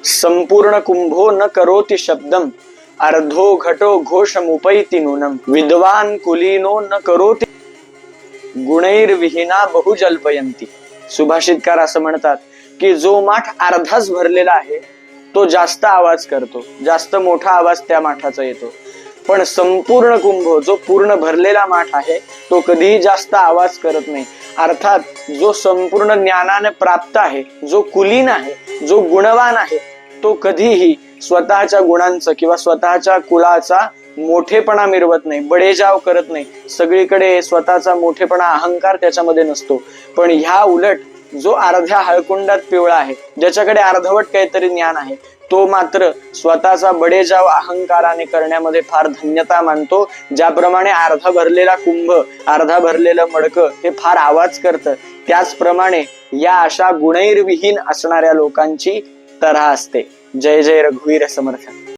संपूर्ण कुंभो न करोति शब्दम अर्धो घटो घोषमुपैति नूनम विद्वान कुलीनो न करोति गुणैर्विहीना बहुजल्पयंती। सुभाषितकार असं म्हणतात की जो माठ अर्धाच भरलेला आहे तो जास्त आवाज करतो, जास्त मोठा आवाज त्या माठाचा येतो, पण संपूर्ण कुंभ जो पूर्ण भरलेला माठ आहे तो कधीही जास्त आवाज करत नाही। अर्थात जो संपूर्ण ज्ञानाने प्राप्त आहे, जो कुलीन आहे, जो गुणवान आहे, तो कधीही स्वतःच्या गुणांचं किंवा स्वतःच्या कुलाचा मोठेपणा मिरवत नाही, बडेजाव करत नाही, सगळीकडे स्वतःचा मोठेपणा अहंकार त्याच्यामध्ये नसतो। पण ह्या उलट जो अर्ध्या हळकुंडात पिवळा आहे, ज्याच्याकडे अर्धवट काहीतरी ज्ञान आहे, तो मात्र स्वतःचा बडेजाव अहंकाराने करण्यामध्ये फार धन्यता मानतो। ज्याप्रमाणे अर्धा भरलेला कुंभ, अर्धा भरलेलं मडकं हे फार आवाज करतं, त्याचप्रमाणे या अशा गुणैर्विहीन असणाऱ्या लोकांची तऱ्हा असते। जय जय रघुवीर समर्थ।